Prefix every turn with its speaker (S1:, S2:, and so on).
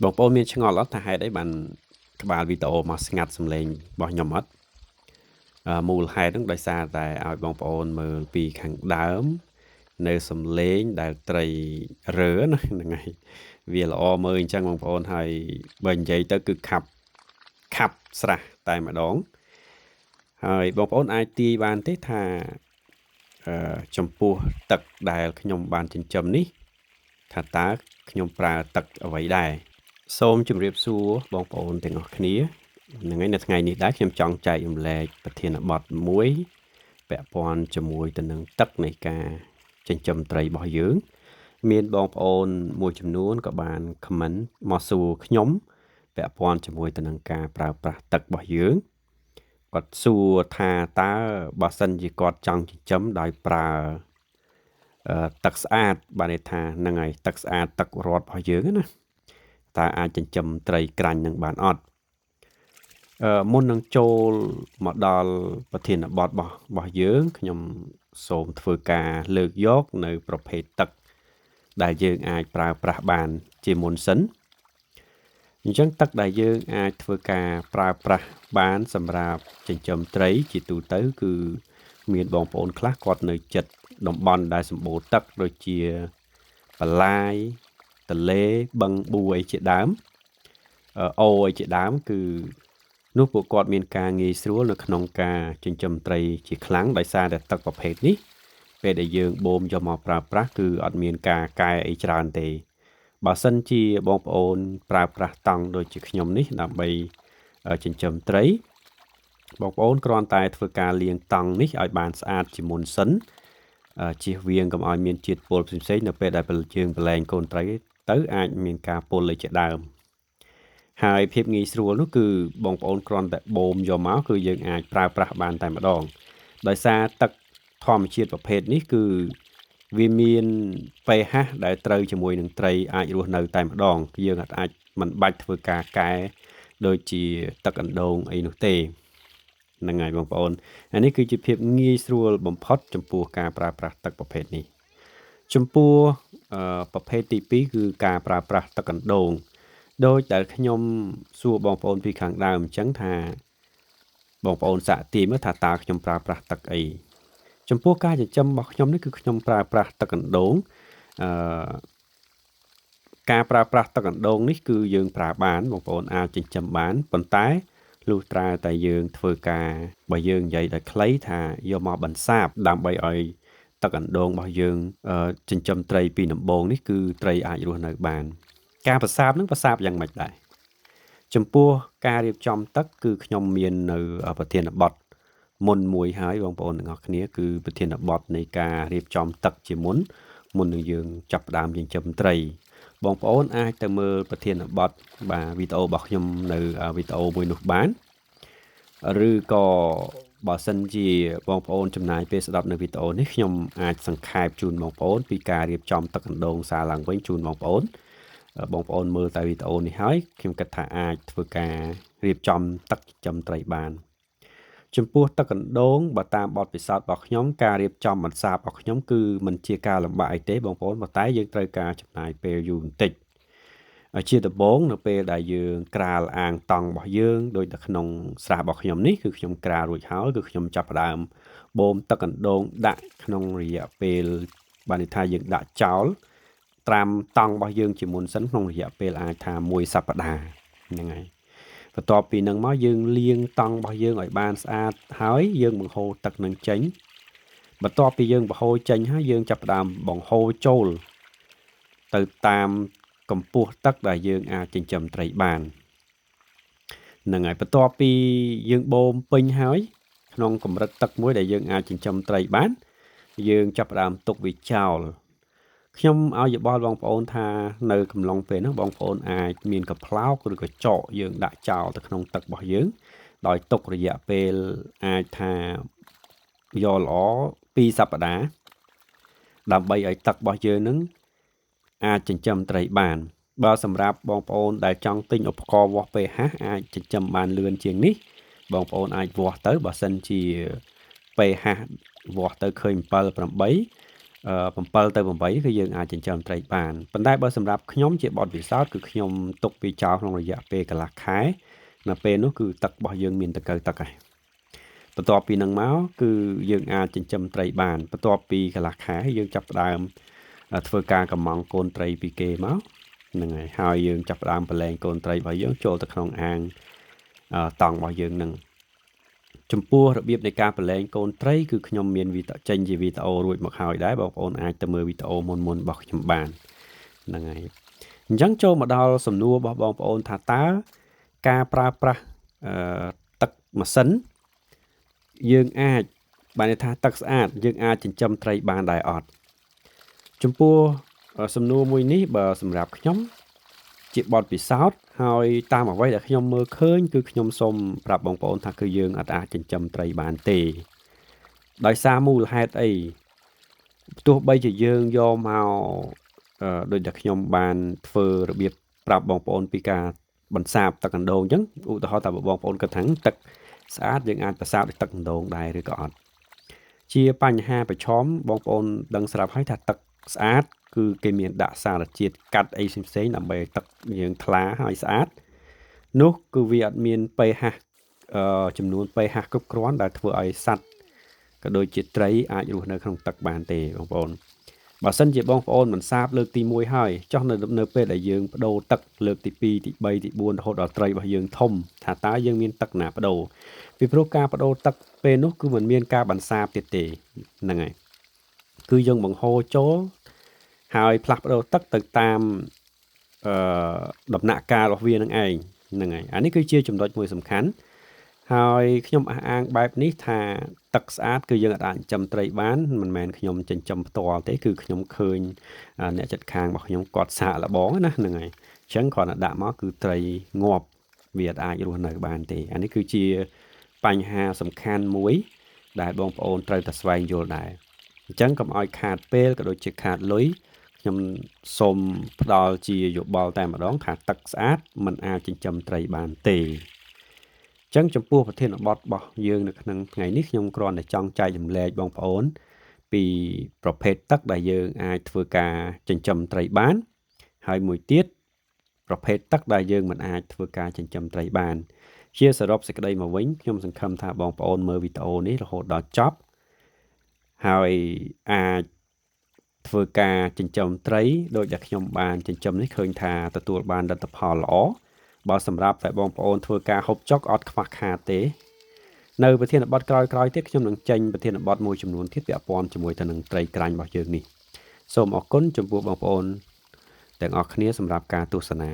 S1: បងប្អូនមានឆ្ងល់អត់ថាហេតុអីបានក្បាលវីដេអូមកស្ងាត់សំឡេងរបស់ខ្ញុំអត់មូលហេតុហ្នឹងដោយសារតែឲ្យបងប្អូនមើលពីខាងដើមនៅសំឡេងដែលត្រីរើណាហ្នឹងហើយវាល្អមើលអញ្ចឹងបងប្អូនហើយបើនិយាយទៅគឺខាប់ស្រះតែម្ដងហើយបងប្អូនអាចទាយបានទេថាចំពោះទឹកដែលខ្ញុំបានចិញ្ចឹមនេះថាតើខ្ញុំប្រើទឹកអ្វីដែរសូមជម្រាបសួរបងប្អូនទាំងអស់គ្នាហ្នឹងហើយនៅថ្ងៃនេះដែរខ្ញុំចង់ចែករំលែកប្រធានបទមួយពាក់ព័ន្ធជាមួយទៅនឹងទឹកនៃការចិញ្ចឹមត្រីរបស់យើងមានបងប្អូនមួយចំនួនក៏បាន comment មកសួរខ្ញុំពាក់ព័ន្ធជាមួយទៅនឹងការប្រើប្រាស់ទឹករបស់យើងគាត់សួរថាតើបើសិនជាគាត់ចង់ចិញ្ចឹមដោយប្រើទឹកស្អាតបានន័យថាហ្នឹងហើយទឹកស្អាតទឹករត់របស់យើងណាតើអាចចិញ្ចឹមត្រីក្រាញ់នឹងបានអត់មុននឹងចូលមកដល់ប្រធានបទរបស់យើងខ្ញុំសូមធ្វើការលើកយកនៅប្រភេទទឹកដែលយើងអាចប្រើប្រាស់បានជាមុនសិនអញ្ចឹងទឹកដែលយើងអាចធ្វើការប្រើប្រាស់បានសម្រាប់ចិញ្ចឹមត្រីជាទូទៅគឺមានបងប្អូនខ្លះគាត់នៅចិត្តតំបន់ដែលសម្បូរទឹកដូចជាបន្លាយទន្លេបឹងបួអីជាដើមអូអីជាដើមគឺនោះពួកគាត់មានការងាយស្រួលនៅក្នុងការចិញ្ចឹមត្រីជាខ្លាំងដោយសារតែទឹកប្រភេទនេះពេលដែលយើងបូមយកមកប្រើប្រាស់គឺអត់មានការកែអីច្រើនទេបើសិនជាបងប្អូនប្រើប្រាស់តង់ដូចជាខ្ញុំនេះដើម្បីចិញ្ចឹមត្រីបងប្អូនគ្រាន់តែធ្វើការលាងតង់នេះឲ្យបានស្អាតជាមុនសិនជៀសវាងកុំឲ្យមានជាតិពុលផ្សេងៗនៅពេលដែលយើងប្រឡែងកូនត្រីទៅអាចមានការពុលលេចជាដើមហើយភាពងាយស្រួលនោះគឺបងប្អូនគ្រាន់តែបូមយកមកគឺយើងអាចប្រើប្រាស់បានតែម្ដងដោយសារទឹកធម្មជាតិប្រភេទនេះគឺវាមាន pH ដែលត្រូវជាមួយនឹងត្រីអាចរស់នៅតែម្ដងយើងអាចមិនបាច់ធ្វើការកែដូចជាទឹកអណ្ដូងអីនោះទេហ្នឹងហើយបងប្អូនអានេះគឺជាភាពងាយស្រួលបំផុតចំពោះការប្រើប្រាស់ទឹកប្រភេទនេះចំពោះប្រភេទទី2គឺការប្រើប្រាស់ទឹកអណ្ដូងដោយដែលខ្ញុំសួរបងប្អូនពីខាងដើមអញ្ចឹងថាបងប្អូនសាកទាយមើលថាតើខ្ញុំប្រើប្រាស់ទឹកអីចំពោះការចិញ្ចឹមរបស់ខ្ញុំនេះគឺខ្ញុំប្រើប្រាស់ទឹកអណ្ដូងការប្រើប្រាស់ទឹកអណ្ដូងនេះគឺយើងប្រើបានបងប្អូនអាចចិញ្ចឹមបានប៉ុន្តែលុះត្រាតែយើងធ្វើការបើយើងនិយាយដោយខ្លីថាយកមកបន្សាបដើម្បីឲ្យទឹកអណ្ដូងរបស់យើងចិញ្ចឹមត្រីពីដំបូងនេះគឺត្រីអាចរស់នៅបានការបន្សាបនឹងបន្សាបយ៉ាងម៉េចដែរចំពោះការរៀបចំទឹកគឺខ្ញុំមាននៅប្រធានបទមុនមួយហើយបងប្អូនទាំងអស់គ្នាគឺប្រធានបទនៃការរៀបចំទឹកជាមុននឹងយើងចាប់ផ្ដើមចិញ្ចឹមត្រីបងប្អូនអាចទៅមើលប្រធានបទបាទវីដេអូរបស់ខ្ញុំនៅវីដេអូមួយនោះបានឬក៏បើសិនជាបងប្អូនចំណាយពេលស្ដាប់នៅវីដេអូនេះខ្ញុំអាចសង្ខេបជូនបងប្អូនពីការរៀបចំទឹកអណ្ដូងសារឡើងវិញជូនបងប្អូនមើលតែវីដេអូនេះហើយខ្ញុំគិតថាអាចធ្វើការរៀបចំទឹកចិញ្ចឹមត្រីបានចំពោះទឹកអណ្ដូងបើតាមបទពិសោធន៍របស់ខ្ញុំការរៀបចំបន្សាបរបស់ខ្ញុំគឺមិនជាការលំបាកអីទេបងប្អូនប៉ុន្តែយើងត្រូវការចំណាយពេលយូរបន្តិចជាដំបូងនៅពេលដែលយើងក្រាលអាងតង់របស់យើងដោយនៅក្នុងស្រះរបស់ខ្ញុំនេះគឺខ្ញុំក្រាលរួចហើយគឺខ្ញុំចាប់ផ្ដើមបូមទឹកអណ្ដូងដាក់ក្នុងរយៈពេលបានន័យថាយើងដាក់ចោលត្រាំតង់របស់យើងជាមុនសិនក្នុងរយៈពេលអាចថា1សប្តាហ៍ហ្នឹងហើយបន្ទាប់ពីនឹងមកយើងលាងតង់របស់យើងឲ្យបានស្អាតហើយយើងបង្ហូរទឹកនឹងចេញបន្ទាប់ពីយើងបង្ហូរចេញហើយយើងចាប់ផ្ដើមបង្ហូរចូលទៅតាមកម្ពស់ទឹកដែលយើងអាចចិញ្ចឹមត្រីបានហ្នឹងហើយបន្ទាប់ពីយើងបូមពេញហើយក្នុងកម្រិតទឹកមួយដែលយើងអាចចិញ្ចឹមត្រីបានយើងចាប់ផ្ដើមទុកវាចោលខ្ញុំឲ្យយោបល់បងប្អូនថានៅកំឡុងពេលនោះបងប្អូនអាចមានកផ្លោកឬក៏ចកយើងដាក់ចោលទៅក្នុងទឹករបស់យើងដោយទុករយៈពេលអាចថាយកល្អ2សប្តាហ៍ដើម្បីឲ្យទឹករបស់យើងនឹងអាចចិញ្ចឹមត្រីបានបើសម្រាប់បងប្អូនដែលចង់ទិញឧបករណ៍វាស់ pH អាចចិញ្ចឹមបានលឿនជាងនេះបងប្អូនអាចវាស់ទៅបើសិនជា pH វាស់ទៅឃើញ7 8 7ទៅ8គឺយើងអាចចិញ្ចឹមត្រីបានប៉ុន្តែបើសម្រាប់ខ្ញុំជាបទពិសោធន៍គឺខ្ញុំទុកពីចោលក្នុងរយៈពេលកន្លះខែនៅពេលនោះគឺទឹករបស់យើងមានតកៅទឹកហើយបន្ទាប់ពីនឹងមកគឺយើងអាចចិញ្ចឹមត្រីបានបន្ទាប់ពីកន្លះខែយើងចាប់ផ្ដើមធ្វើការកម្មង់កូនត្រីពីគេមកហ្នឹងហើយយើងចាប់ផ្ដើមប្រឡែងកូនត្រីរបស់យើងចូលទៅក្នុងអាងតង់របស់យើងនឹងចំពោះរបៀបនៃការប្រឡែងកូនត្រីគឺខ្ញុំមានចេញជាវីដេអូរួចមកហើយដែរបងប្អូនអាចទៅមើលវីដេអូមុនរបស់ខ្ញុំបានហ្នឹងហើយអញ្ចឹងចូលមកដល់សំណួររបស់បងប្អូនថាតើការប្រើប្រាស់ទឹកម៉ាស៊ីនយើងអាចបានន័យថាទឹកស្អាតយើងអាចចិញ្ចឹមត្រីបានដែរអត់ចំពោះសំណួរមួយនេះបើសម្រាប់ខ្ញុំជាបទពិសោធន៍ហើយតាមអ្វីដែលខ្ញុំមើលឃើញគឺខ្ញុំសូមប្រាប់បងប្អូនថាគឺយើងអាចចិញ្ចឹមត្រីបានទេដោយសារមូលហេតុអីទោះបីជាយើងយកមកដូចតែខ្ញុំបានធ្វើរបៀបប្រាប់បងប្អូនពីការបន្សាបទឹកអណ្ដូងអញ្ចឹងឧទាហរណ៍ថាបងប្អូនគិតថាទឹកស្អាតយើងអាចបន្សាបដោយទឹកអណ្ដូងដែរឬក៏អត់ជាបញ្ហាប្រឈមបងប្អូនដឹងស្រាប់ហើយថាទឹកស្អាតគឺគេមានដាក់សារជាតិកាត់អីផ្សេងៗដើម្បីទឹកយើងថ្លាហើយស្អាតនោះគឺវាអត់មាន pH ចំនួន pH គ្រប់គ្រាន់ដែលធ្វើឲ្យសត្វក៏ដូចជាត្រីអាចរស់នៅក្នុងទឹកបានទេបងប្អូនបើសិនជាបងប្អូនមិនសាបលើកទី1ហើយចុះនៅពេលដែលយើងបដូរទឹកលើកទី2ទី3ទី4រហូតដល់ត្រីរបស់យើងធំថាតើយើងមានទឹកណាបដូរពីព្រោះការបដូរទឹកពេលនោះគឺមិនមានការបន្សាបទៀតទេហ្នឹងហើយគឺយើងបង្ហូរចូលហើយផ្លាស់ប្ដូរទឹកទៅតាមដំណាក់កាលរបស់វានឹងឯងហ្នឹងហើយអានេះគឺជាចំណុចមួយសំខាន់ហើយខ្ញុំអះអាងបែបនេះថាទឹកស្អាតគឺយើងអាចចិញ្ចឹមត្រីបានមិនមែនខ្ញុំចិញ្ចឹមផ្ទាល់ទេគឺខ្ញុំឃើញអ្នកចិត្តខាងរបស់ខ្ញុំគាត់សាកល្បងណាហ្នឹងហើយអញ្ចឹងគាត់ដាក់មកគឺត្រីងាប់វាអាចរស់នៅបានទេអានេះគឺជាបញ្ហាសំខាន់មួយដែលបងប្អូនត្រូវតែស្វែងយល់ដែរអញ្ចឹងកុំឲ្យខាតពេលក៏ដូចជាខាតលុយខ្ញុំសូមផ្ដល់ជាយោបល់តែម្ដងថាទឹកស្អាតមិនអាចចិញ្ចឹមត្រីបានទេចឹងចំពោះប្រធានបទរបស់យើងនៅក្នុងថ្ងៃនេះខ្ញុំគ្រាន់តែចង់ចែករំលែកបងប្អូនពីប្រភេទទឹកដែលយើងអាចធ្វើការចិញ្ចឹមត្រីបានហើយមួយទៀតប្រភេទទឹកដែលយើងមិនអាចធ្វើការចិញ្ចឹមត្រីបានជាសរុបសេចក្តីមកវិញខ្ញុំសង្ឃឹមថាបងប្អូនមើលវីដេអូនេះរហូតដល់ចប់ហើយអាចធ្វើការចិញ្ចឹមត្រីដោយដែលខ្ញុំបានចិញ្ចឹមនេះឃើញថាទទួលបានលទ្ធផលល្អបើសម្រាប់តែបងប្អូនធ្វើការហូបចុកអត់ខ្វះខាតទេនៅប្រធានបទក្រោយៗទៀតខ្ញុំនឹងចេញប្រធានបទមួយចំនួនទៀតពាក់ព័ន្ធជាមួយទៅនឹងត្រីក្រាញ់របស់យើងនេះសូមអរគុណចំពោះបងប្អូនទាំងអស់គ្នាសម្រាប់ការទស្សនា